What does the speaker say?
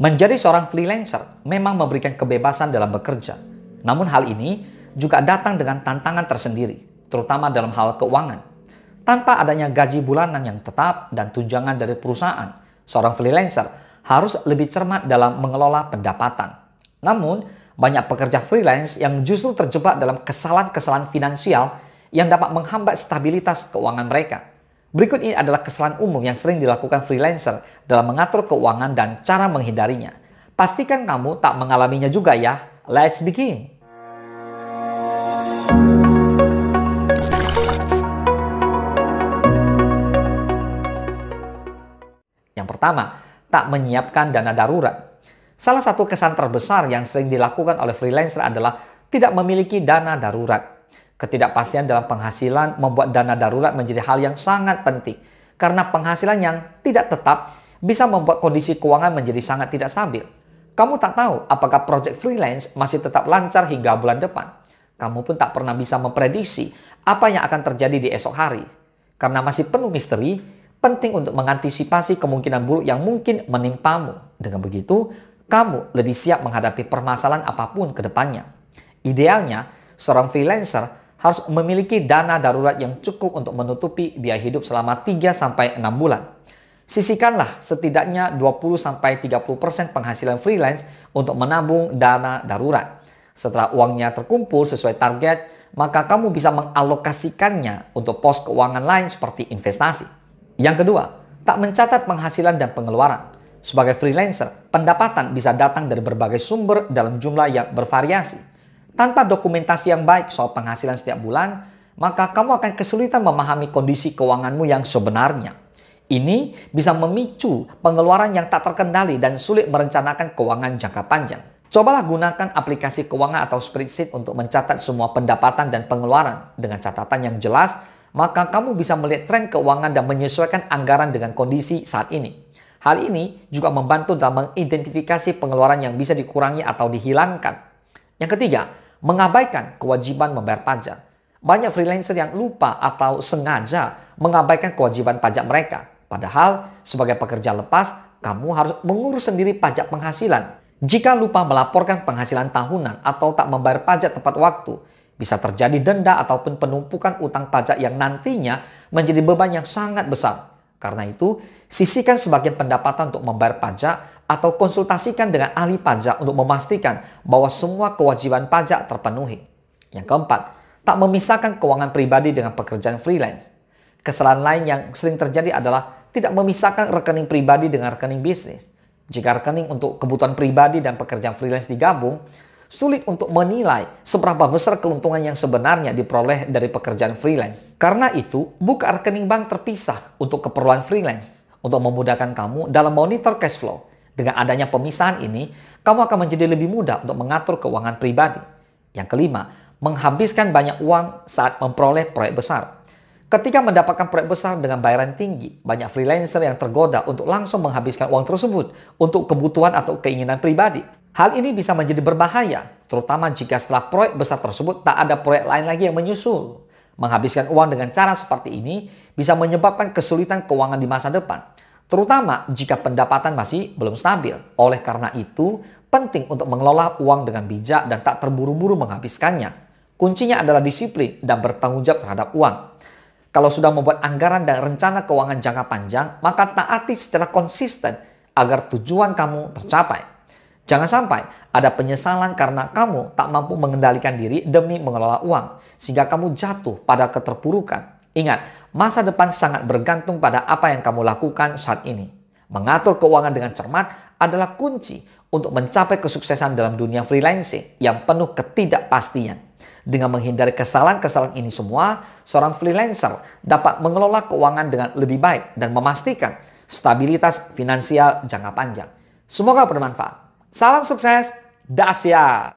Menjadi seorang freelancer memang memberikan kebebasan dalam bekerja. Namun hal ini juga datang dengan tantangan tersendiri, terutama dalam hal keuangan. Tanpa adanya gaji bulanan yang tetap dan tunjangan dari perusahaan, seorang freelancer harus lebih cermat dalam mengelola pendapatan. Namun, banyak pekerja freelance yang justru terjebak dalam kesalahan-kesalahan finansial yang dapat menghambat stabilitas keuangan mereka. Berikut ini adalah kesalahan umum yang sering dilakukan freelancer dalam mengatur keuangan dan cara menghindarinya. Pastikan kamu tak mengalaminya juga ya. Let's begin! Yang pertama, tak menyiapkan dana darurat. Salah satu kesalahan terbesar yang sering dilakukan oleh freelancer adalah tidak memiliki dana darurat. Ketidakpastian dalam penghasilan membuat dana darurat menjadi hal yang sangat penting. Karena penghasilan yang tidak tetap bisa membuat kondisi keuangan menjadi sangat tidak stabil. Kamu tak tahu apakah proyek freelance masih tetap lancar hingga bulan depan. Kamu pun tak pernah bisa memprediksi apa yang akan terjadi di esok hari. Karena masih penuh misteri, penting untuk mengantisipasi kemungkinan buruk yang mungkin menimpamu. Dengan begitu, kamu lebih siap menghadapi permasalahan apapun ke depannya. Idealnya, seorang freelancer harus memiliki dana darurat yang cukup untuk menutupi biaya hidup selama 3-6 bulan. Sisihkanlah setidaknya 20-30% penghasilan freelance untuk menabung dana darurat. Setelah uangnya terkumpul sesuai target, maka kamu bisa mengalokasikannya untuk pos keuangan lain seperti investasi. Yang kedua, tak mencatat penghasilan dan pengeluaran. Sebagai freelancer, pendapatan bisa datang dari berbagai sumber dalam jumlah yang bervariasi. Tanpa dokumentasi yang baik soal penghasilan setiap bulan, maka kamu akan kesulitan memahami kondisi keuanganmu yang sebenarnya. Ini bisa memicu pengeluaran yang tak terkendali dan sulit merencanakan keuangan jangka panjang. Cobalah gunakan aplikasi keuangan atau spreadsheet untuk mencatat semua pendapatan dan pengeluaran. Dengan catatan yang jelas, maka kamu bisa melihat tren keuangan dan menyesuaikan anggaran dengan kondisi saat ini. Hal ini juga membantu dalam mengidentifikasi pengeluaran yang bisa dikurangi atau dihilangkan. Yang ketiga, mengabaikan kewajiban membayar pajak. Banyak freelancer yang lupa atau sengaja mengabaikan kewajiban pajak mereka. Padahal, sebagai pekerja lepas, kamu harus mengurus sendiri pajak penghasilan. Jika lupa melaporkan penghasilan tahunan atau tak membayar pajak tepat waktu, bisa terjadi denda ataupun penumpukan utang pajak yang nantinya menjadi beban yang sangat besar. Karena itu, sisihkan sebagian pendapatan untuk membayar pajak atau konsultasikan dengan ahli pajak untuk memastikan bahwa semua kewajiban pajak terpenuhi. Yang keempat, tak memisahkan keuangan pribadi dengan pekerjaan freelance. Kesalahan lain yang sering terjadi adalah tidak memisahkan rekening pribadi dengan rekening bisnis. Jika rekening untuk kebutuhan pribadi dan pekerjaan freelance digabung, sulit untuk menilai seberapa besar keuntungan yang sebenarnya diperoleh dari pekerjaan freelance. Karena itu, buka rekening bank terpisah untuk keperluan freelance untuk memudahkan kamu dalam monitor cash flow. Dengan adanya pemisahan ini, kamu akan menjadi lebih mudah untuk mengatur keuangan pribadi. Yang kelima, menghabiskan banyak uang saat memperoleh proyek besar. Ketika mendapatkan proyek besar dengan bayaran tinggi, banyak freelancer yang tergoda untuk langsung menghabiskan uang tersebut untuk kebutuhan atau keinginan pribadi. Hal ini bisa menjadi berbahaya, terutama jika setelah proyek besar tersebut tak ada proyek lain lagi yang menyusul. Menghabiskan uang dengan cara seperti ini bisa menyebabkan kesulitan keuangan di masa depan, terutama jika pendapatan masih belum stabil. Oleh karena itu, penting untuk mengelola uang dengan bijak dan tak terburu-buru menghabiskannya. Kuncinya adalah disiplin dan bertanggung jawab terhadap uang. Kalau sudah membuat anggaran dan rencana keuangan jangka panjang, maka taati secara konsisten agar tujuan kamu tercapai. Jangan sampai ada penyesalan karena kamu tak mampu mengendalikan diri demi mengelola uang, sehingga kamu jatuh pada keterpurukan. Ingat, masa depan sangat bergantung pada apa yang kamu lakukan saat ini. Mengatur keuangan dengan cermat adalah kunci untuk mencapai kesuksesan dalam dunia freelancing yang penuh ketidakpastian. Dengan menghindari kesalahan-kesalahan ini semua, seorang freelancer dapat mengelola keuangan dengan lebih baik dan memastikan stabilitas finansial jangka panjang. Semoga bermanfaat. Salam sukses, dahsyat!